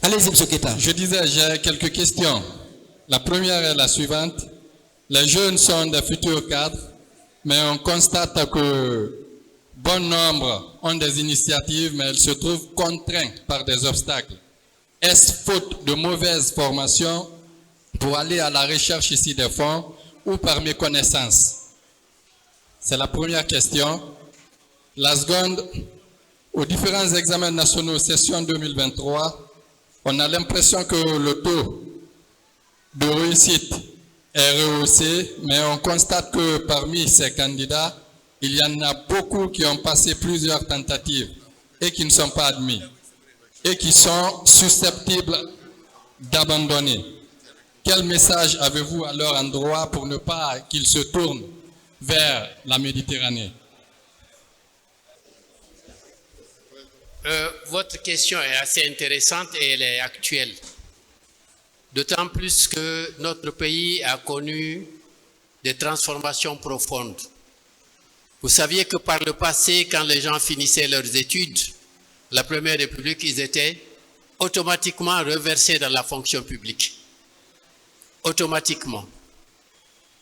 Allez-y, M. Keita. Je disais, j'ai quelques questions. La première est la suivante. Les jeunes sont des futurs cadres, mais on constate que bon nombre ont des initiatives, mais elles se trouvent contraintes par des obstacles. Est-ce faute de mauvaise formation pour aller à la recherche ici des fonds ou par méconnaissance? C'est la première question. La seconde, aux différents examens nationaux session 2023, on a l'impression que le taux de réussite est rehaussé, mais on constate que parmi ces candidats, il y en a beaucoup qui ont passé plusieurs tentatives et qui ne sont pas admis et qui sont susceptibles d'abandonner. Quel message avez-vous à leur endroit pour ne pas qu'ils se tournent vers la Méditerranée? Votre question est assez intéressante et elle est actuelle. D'autant plus que notre pays a connu des transformations profondes. Vous saviez que par le passé, quand les gens finissaient leurs études, la Première République, ils étaient automatiquement reversés dans la fonction publique. Automatiquement.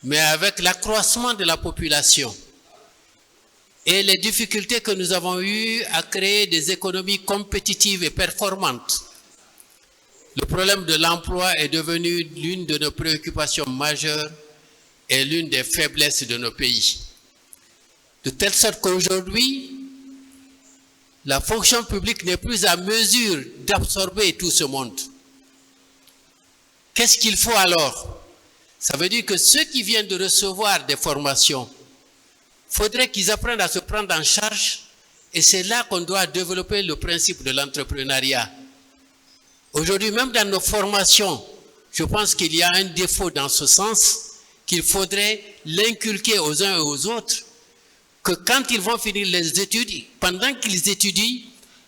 Mais avec l'accroissement de la population et les difficultés que nous avons eues à créer des économies compétitives et performantes, le problème de l'emploi est devenu l'une de nos préoccupations majeures et l'une des faiblesses de nos pays. De telle sorte qu'aujourd'hui, la fonction publique n'est plus à mesure d'absorber tout ce monde. Qu'est-ce qu'il faut alors? Ça veut dire que ceux qui viennent de recevoir des formations, il faudrait qu'ils apprennent à se prendre en charge, et c'est là qu'on doit développer le principe de l'entrepreneuriat. Aujourd'hui, même dans nos formations, je pense qu'il y a un défaut dans ce sens, qu'il faudrait l'inculquer aux uns et aux autres, que quand ils vont finir les études, pendant qu'ils étudient,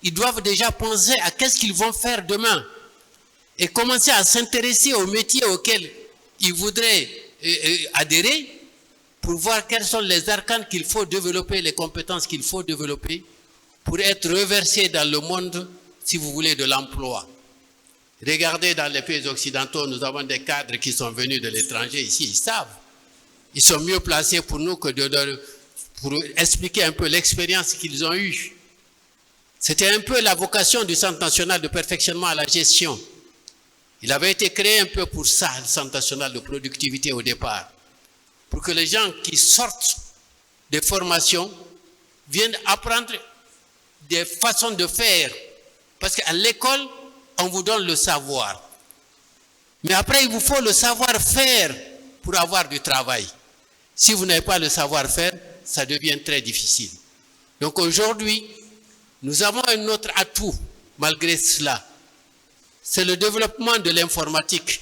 ils doivent déjà penser à qu'est-ce qu'ils vont faire demain et commencer à s'intéresser aux métiers auxquels ils voudraient adhérer pour voir quels sont les arcanes qu'il faut développer, les compétences qu'il faut développer pour être reversés dans le monde, si vous voulez, de l'emploi. Regardez dans les pays occidentaux, nous avons des cadres qui sont venus de l'étranger ici, ils savent. Ils sont mieux placés pour nous que pour expliquer un peu l'expérience qu'ils ont eue. C'était un peu la vocation du Centre national de perfectionnement à la gestion. Il avait été créé un peu pour ça, le Centre national de productivité au départ. Pour que les gens qui sortent des formations viennent apprendre des façons de faire. Parce qu'à l'école, on vous donne le savoir. Mais après, il vous faut le savoir-faire pour avoir du travail. Si vous n'avez pas le savoir-faire, ça devient très difficile. Donc aujourd'hui, nous avons un autre atout, malgré cela. C'est le développement de l'informatique,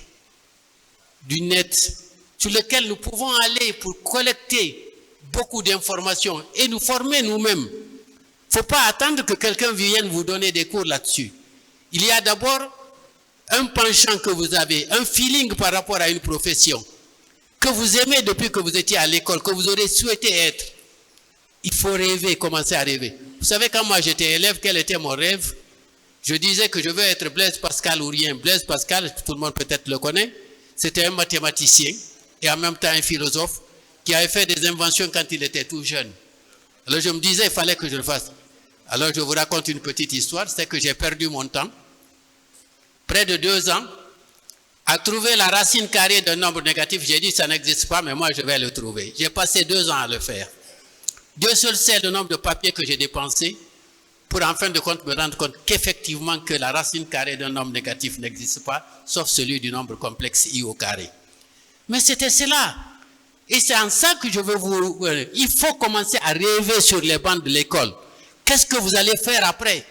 du net, sur lequel nous pouvons aller pour collecter beaucoup d'informations et nous former nous-mêmes. Il ne faut pas attendre que quelqu'un vienne vous donner des cours là-dessus. Il y a d'abord un penchant que vous avez, un feeling par rapport à une profession, que vous aimez depuis que vous étiez à l'école, que vous aurez souhaité être. Il faut rêver, commencer à rêver. Vous savez, quand moi j'étais élève, quel était mon rêve? Je disais que je veux être Blaise Pascal ou rien. Blaise Pascal, tout le monde peut-être le connaît, c'était un mathématicien et en même temps un philosophe qui avait fait des inventions quand il était tout jeune. Alors je me disais, il fallait que je le fasse. Alors je vous raconte une petite histoire, c'est que j'ai perdu mon temps, près de 2 ans, à trouver la racine carrée d'un nombre négatif. J'ai dit, ça n'existe pas, mais moi je vais le trouver. J'ai passé 2 ans à le faire. Dieu seul sait le nombre de papiers que j'ai dépensé pour en fin de compte me rendre compte qu'effectivement que la racine carrée d'un nombre négatif n'existe pas, sauf celui du nombre complexe I au carré. Mais c'était cela. Et c'est en ça que je veux vous... il faut commencer à rêver sur les bancs de l'école. Qu'est-ce que vous allez faire après?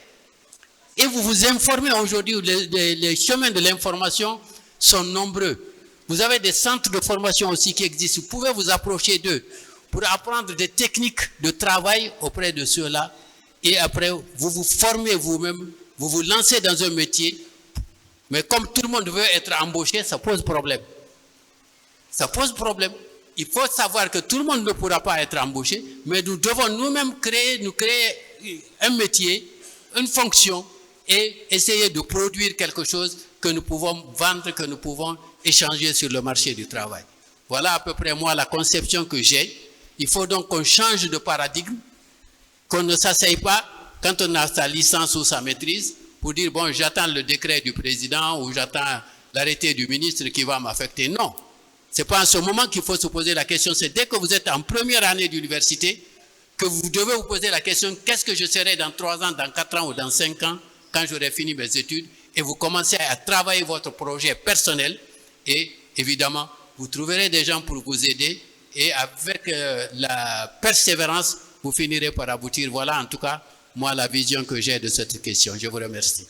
Et vous vous informez aujourd'hui, les chemins de l'information sont nombreux. Vous avez des centres de formation aussi qui existent. Vous pouvez vous approcher d'eux pour apprendre des techniques de travail auprès de ceux-là. Et après, vous vous formez vous-même, vous vous lancez dans un métier. Mais comme tout le monde veut être embauché, ça pose problème. Ça pose problème. Il faut savoir que tout le monde ne pourra pas être embauché, mais nous devons nous-mêmes créer un métier, une fonction et essayer de produire quelque chose que nous pouvons vendre, que nous pouvons échanger sur le marché du travail. Voilà à peu près moi la conception que j'ai. Il faut donc qu'on change de paradigme, qu'on ne s'asseye pas quand on a sa licence ou sa maîtrise pour dire bon, j'attends le décret du président ou j'attends l'arrêté du ministre qui va m'affecter. Non, c'est pas en ce moment qu'il faut se poser la question, c'est dès que vous êtes en première année d'université que vous devez vous poser la question, qu'est-ce que je serai dans 3 ans, dans 4 ans ou dans 5 ans quand j'aurai fini mes études, et vous commencez à travailler votre projet personnel et évidemment, vous trouverez des gens pour vous aider et avec la persévérance, vous finirez par aboutir. Voilà en tout cas, moi, la vision que j'ai de cette question. Je vous remercie.